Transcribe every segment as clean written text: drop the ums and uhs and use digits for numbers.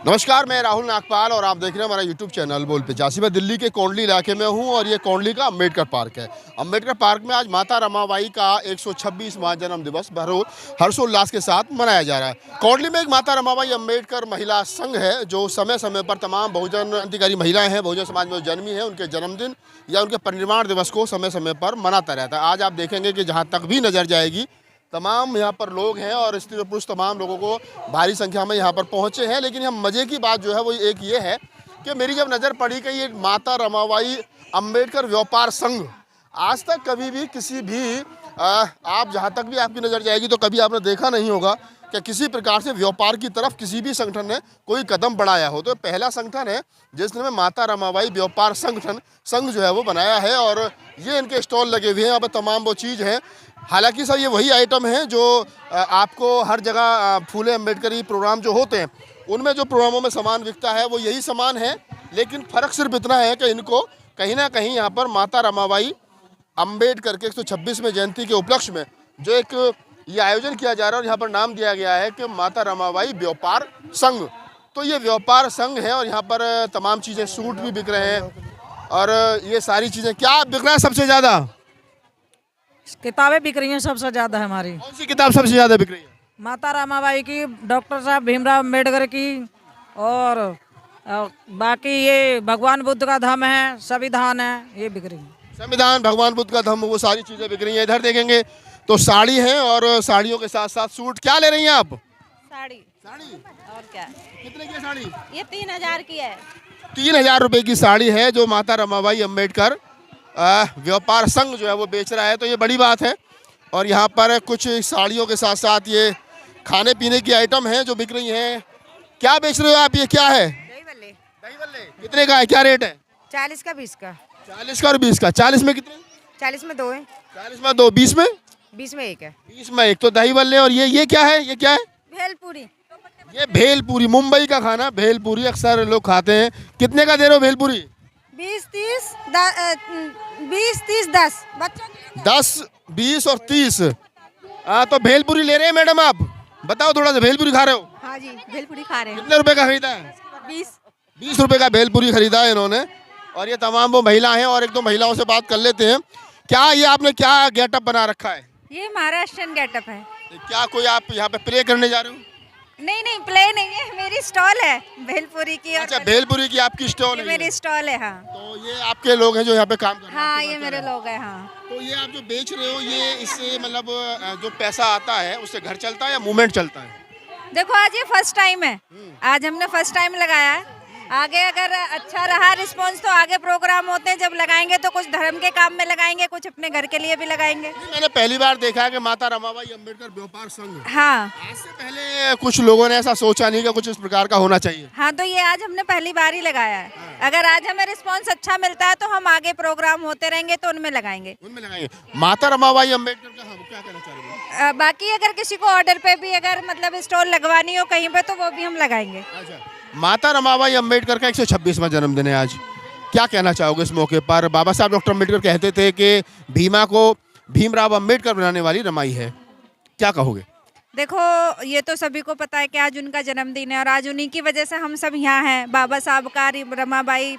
नमस्कार, मैं राहुल नागपाल और आप देख रहे हैं हमारा यूट्यूब चैनल बोल पिचासी। मैं दिल्ली के कोंडली इलाके में हूं और ये कोंडली का अम्बेडकर पार्क है। अम्बेडकर पार्क में आज माता रमाबाई का 126वां जन्म दिवस हर्षोल्लास के साथ मनाया जा रहा है। कोंडली में एक माता रमाबाई अम्बेडकर महिला संघ है जो समय समय पर तमाम बहुजन क्रांतिकारी महिलाएं हैं, बहुजन समाज में जन्मी है, उनके जन्मदिन या उनके परिनिर्वाण दिवस को समय समय पर मनाता रहता है। आज आप देखेंगे कि जहाँ तक भी नज़र जाएगी तमाम यहाँ पर लोग हैं और स्त्री और पुरुष तमाम लोगों को भारी संख्या में यहाँ पर पहुँचे हैं। लेकिन यहाँ मज़े की बात जो है वो एक ये है कि मेरी जब नज़र पड़ी कि ये माता रमाबाई अम्बेडकर व्यापार संघ आज तक कभी भी किसी भी आप जहाँ तक भी आपकी नज़र जाएगी तो कभी आपने देखा नहीं होगा कि किसी प्रकार से व्यापार की तरफ किसी भी संगठन ने कोई कदम बढ़ाया हो। तो पहला संगठन है जिसने माता रमाबाई व्यापार संघ जो है वो बनाया है और ये इनके स्टॉल लगे हुए हैं। यहाँ पर तमाम वो चीज़ हैं। हालांकि सर ये वही आइटम है जो आपको हर जगह फूले अम्बेडकरी प्रोग्राम जो होते हैं उनमें जो प्रोग्रामों में सामान बिकता है वो यही सामान है। लेकिन फ़र्क सिर्फ इतना है कि इनको कहीं ना कहीं यहाँ पर माता रमाबाई अम्बेडकर के 126वें जयंती के उपलक्ष्य में जो एक ये आयोजन किया जा रहा है और यहाँ पर नाम दिया गया है कि माता रमाबाई व्यापार संघ। तो ये व्यापार संघ है और यहाँ पर तमाम चीज़ें, सूट भी बिक रहे हैं और ये सारी चीज़ें। क्या बिक रहा है सबसे ज़्यादा? किताबें बिक रही हैं सबसे ज़्यादा हमारी। कौन सी किताब सबसे ज़्यादा बिक रही है? माता रमाबाई की, डॉक्टर साहब भीमराव अम्बेडकर की और बाकी ये भगवान बुद्ध का धम्म है, संविधान है, ये बिक रही है। संविधान, भगवान बुद्ध का धम्म, वो सारी चीज़ें बिक रही हैं। इधर देखेंगे तो साड़ी है और साड़ियों के साथ साथ सूट। क्या ले रही हैं आप? साड़ी। और क्या? कितने की है साड़ी? ये 3000 की है। 3000 रुपये की साड़ी है जो माता रमाबाई अम्बेडकर व्यापार संघ जो है वो बेच रहा है। तो ये बड़ी बात है। और यहाँ पर कुछ साड़ियों के साथ साथ ये खाने पीने की आइटम हैं जो बिक रही हैं। क्या बेच रहे हो आप? ये क्या है? दही बल्ले। दही बल्ले कितने का है? क्या रेट है? 40 का 20 का। 40 का और 20 का। 40 में कितने? 40 में 2 है। 40 में 2, 20 में? 20 में 1 है। 20 में 1। तो दही बल्ले। और ये क्या है? ये क्या है? भेलपूरी। ये भेलपूरी, मुंबई का खाना भेलपूरी अक्सर लोग खाते हैं। कितने का दे रहे हो भेलपूरी? 20 30 20 30 10 बच्चों के लिए। 10, 20 और 30। तो भेलपूरी ले रहे हैं मैडम आप? बताओ थोड़ा सा, भेलपूरी खा रहे हो? हाँ जी, भेलपूरी खा रहे हैं। कितने रुपए का खरीदा है? 20 रुपए का भेलपूरी खरीदा है इन्होंने। और ये तमाम वो महिला हैं और एक दो महिलाओं से बात कर लेते हैं। क्या ये आपने क्या गेटअप बना रखा है? ये महाराष्ट्रन गेटअप है। क्या कोई आप यहाँ पे प्ले करने जा रहे हो? नहीं प्ले नहीं है, मेरी स्टॉल है भेलपूरी की। और अच्छा, भेलपूरी की आपकी स्टॉल ये है? मेरी स्टॉल है। हाँ। तो ये आपके लोग हैं जो यहाँ पे काम कर रहे हैं? हाँ, ये मेरे लोग हैं। हाँ। तो ये आप जो बेच रहे हो ये इससे मतलब जो पैसा आता है उससे घर चलता है या मूवमेंट चलता है? देखो आज ये फर्स्ट टाइम है। आज हमने फर्स्ट टाइम लगाया है। आगे अगर अच्छा रहा रिस्पांस तो आगे प्रोग्राम होते हैं, जब लगाएंगे तो कुछ धर्म के काम में लगाएंगे, कुछ अपने घर के लिए भी लगाएंगे। मैंने पहली बार देखा है कि माता रमाबाई अम्बेडकर व्यापार संघ। हाँ। आज से पहले कुछ लोगों ने ऐसा सोचा नहीं कि कुछ इस प्रकार का होना चाहिए। हाँ, तो ये आज हमने पहली बार ही लगाया है। अगर आज हमें रिस्पांस अच्छा मिलता है तो हम आगे प्रोग्राम होते रहेंगे तो उनमें लगाएंगे। माता रमाबाई अम्बेडकर का हम क्या कहना चाह रहे हैं? बाकी अगर किसी को ऑर्डर पे भी अगर मतलब स्टॉल लगवानी हो कहीं पे तो वो भी हम लगाएंगे। अच्छा, माता रमाबाई अम्बेडकर का 126वां जन्मदिन है आज। क्या कहना चाहोगे इस मौके पर? बाबा साहब डॉक्टर अम्बेडकर कहते थे कि भीमा को भीमराव अम्बेडकर बनाने वाली रमाई है। क्या कहोगे? देखो, ये तो सभी को पता है कि आज उनका जन्मदिन है और आज उन्हीं की वजह से हम सब यहाँ हैं। बाबा साहब का, रमाबाई,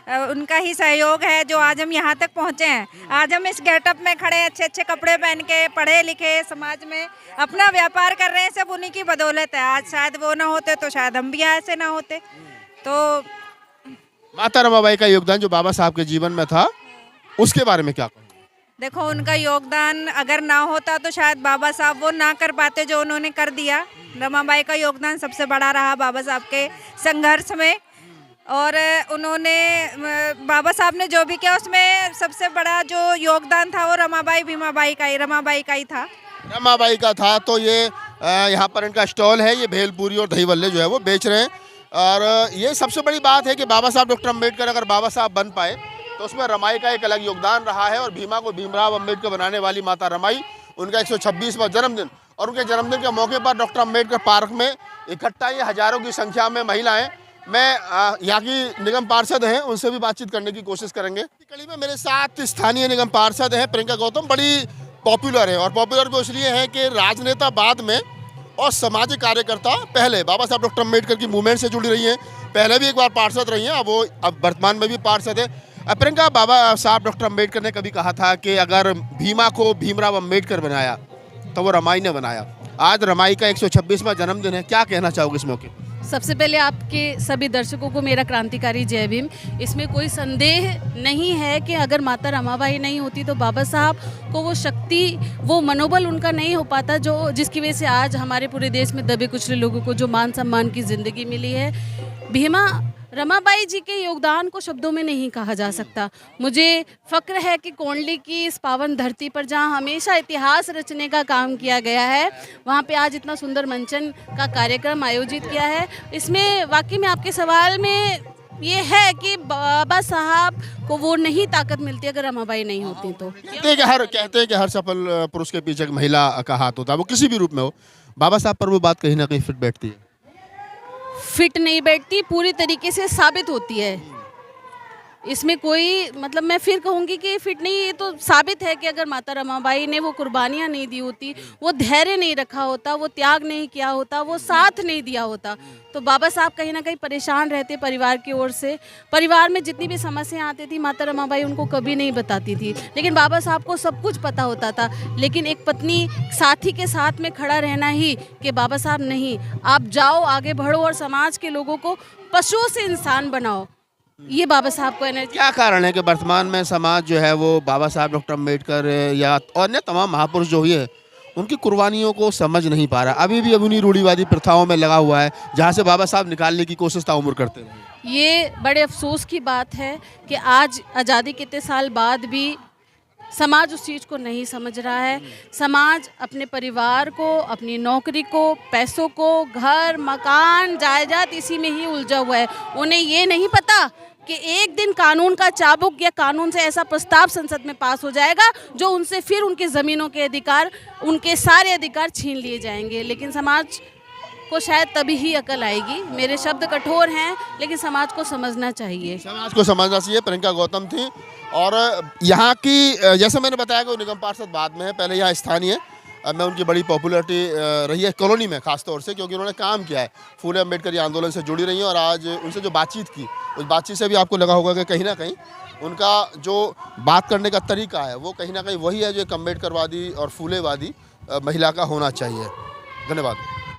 उनका ही सहयोग है जो आज हम यहाँ तक पहुँचे हैं। आज हम इस गेटअप में खड़े, अच्छे अच्छे कपड़े पहन के, पढ़े लिखे समाज में अपना व्यापार कर रहे हैं, सब उन्हीं की बदौलत है। आज शायद वो ना होते तो शायद हम भी ऐसे ना होते। तो माता रमाबाई का योगदान जो बाबा साहब के जीवन में था उसके बारे में क्या कहोगे? देखो, उनका योगदान अगर ना होता तो शायद बाबा साहब वो ना कर पाते जो उन्होंने कर दिया। रमाबाई का योगदान सबसे बड़ा रहा बाबा साहब के संघर्ष में। और उन्होंने, बाबा साहब ने जो भी किया उसमें सबसे बड़ा जो योगदान था वो रमाबाई का ही था। रमाबाई का था। तो ये यहाँ पर इनका स्टॉल है। ये भेलपूरी और दही बल्ले जो है वो बेच रहे हैं। और ये सबसे बड़ी बात है कि बाबा साहब डॉक्टर अम्बेडकर अगर बाबा साहब बन पाए तो उसमें रमाई का एक अलग योगदान रहा है। और भीमा को भीमराव अम्बेडकर बनाने वाली माता रमाई, उनका 126वां जन्मदिन और उनके जन्मदिन के मौके पर डॉक्टर अम्बेडकर पार्क में इकट्ठा ये हजारों की संख्या में महिलाएं। मैं यहाँ की निगम पार्षद हैं, उनसे भी बातचीत करने की कोशिश करेंगे। कड़ी में मेरे साथ स्थानीय निगम पार्षद हैं प्रियंका गौतम। बड़ी पॉपुलर है और पॉपुलर तो इसलिए है कि राजनेता बाद में और सामाजिक कार्यकर्ता। पहले बाबा साहब डॉक्टर अम्बेडकर की मूवमेंट से जुड़ी रही हैं, पहले भी एक बार पार्षद रही हैं, अब वर्तमान में भी पार्षद है। प्रियंका, बाबा साहब डॉक्टर अम्बेडकर ने कभी कहा था कि अगर भीमा को भीमराव अम्बेडकर बनाया तो वो रमाई ने बनाया। आज रमाई का 126वां जन्मदिन है, क्या कहना चाहोगे इस मौके? सबसे पहले आपके सभी दर्शकों को मेरा क्रांतिकारी जय भीम। इसमें कोई संदेह नहीं है कि अगर माता रमाबाई नहीं होती तो बाबा साहब को वो शक्ति, वो मनोबल उनका नहीं हो पाता जो जिसकी वजह से आज हमारे पूरे देश में दबे कुचले लोगों को जो मान सम्मान की ज़िंदगी मिली है। भीमा रमाबाई जी के योगदान को शब्दों में नहीं कहा जा सकता। मुझे फ़क्र है कि कोंडली की इस पावन धरती पर जहां हमेशा इतिहास रचने का काम किया गया है, वहां पे आज इतना सुंदर मंचन का कार्यक्रम आयोजित किया है। इसमें वाकई में आपके सवाल में ये है कि बाबा साहब को वो नहीं ताकत मिलती अगर रमाबाई नहीं होती तो। कहते हैं कि हर सफल पुरुष के पीछे एक महिला का हाथ होता है, वो किसी भी रूप में हो। बाबा साहब पर वो बात कहीं ना कहीं फिट बैठती है। फिट नहीं बैठती, पूरी तरीके से साबित होती है। इसमें कोई मतलब मैं फिर कहूँगी कि फिट नहीं, ये तो साबित है कि अगर माता रमाबाई ने वो कुर्बानियाँ नहीं दी होती, वो धैर्य नहीं रखा होता, वो त्याग नहीं किया होता, वो साथ नहीं दिया होता, तो बाबा साहब कहीं ना कहीं परेशान रहते परिवार की ओर से। परिवार में जितनी भी समस्याएं आती थी माता रमाबाई उनको कभी नहीं बताती थी, लेकिन बाबा साहब को सब कुछ पता होता था। लेकिन एक पत्नी साथी के साथ में खड़ा रहना ही कि बाबा साहब नहीं, आप जाओ आगे बढ़ो और समाज के लोगों को पशुओं से इंसान बनाओ, ये बाबा साहब को एनर्जी। क्या कारण है कि वर्तमान में समाज जो है वो बाबा साहब डॉक्टर अम्बेडकर या अन्य तमाम महापुरुष जो हुए उनकी कुर्बानियों को समझ नहीं पा रहा? अभी भी उन्हीं रूढ़िवादी प्रथाओं में लगा हुआ है जहाँ से बाबा साहब निकालने की कोशिश ताउम्र करते रहे। ये बड़े अफसोस की बात है कि आज आज़ादी के इतने साल बाद भी समाज उस चीज़ को नहीं समझ रहा है। समाज अपने परिवार को, अपनी नौकरी को, पैसों को, घर मकान जायदाद इसी में ही उलझा हुआ है। उन्हें ये नहीं पता कि एक दिन कानून का चाबुक या कानून से ऐसा प्रस्ताव संसद में पास हो जाएगा जो उनसे फिर उनके ज़मीनों के अधिकार, उनके सारे अधिकार छीन लिए जाएंगे। लेकिन समाज को शायद तभी ही अकल आएगी। मेरे शब्द कठोर हैं लेकिन समाज को समझना चाहिए। समाज को समझना चाहिए। प्रियंका गौतम थी और यहाँ की, जैसे मैंने बताया कि वो निगम पार्षद बाद में है, पहले यहाँ स्थानीय में उनकी बड़ी पॉपुलैरिटी रही है कॉलोनी में, खासतौर से क्योंकि उन्होंने काम किया है। फूले अम्बेडकर आंदोलन से जुड़ी रही हैं और आज उनसे जो बातचीत की, उस बातचीत से भी आपको लगा होगा कि कहीं ना कहीं उनका जो बात करने का तरीका है वो कहीं ना कहीं वही है जो एक अम्बेडकरवादी और फूलेवादी महिला का होना चाहिए। धन्यवाद।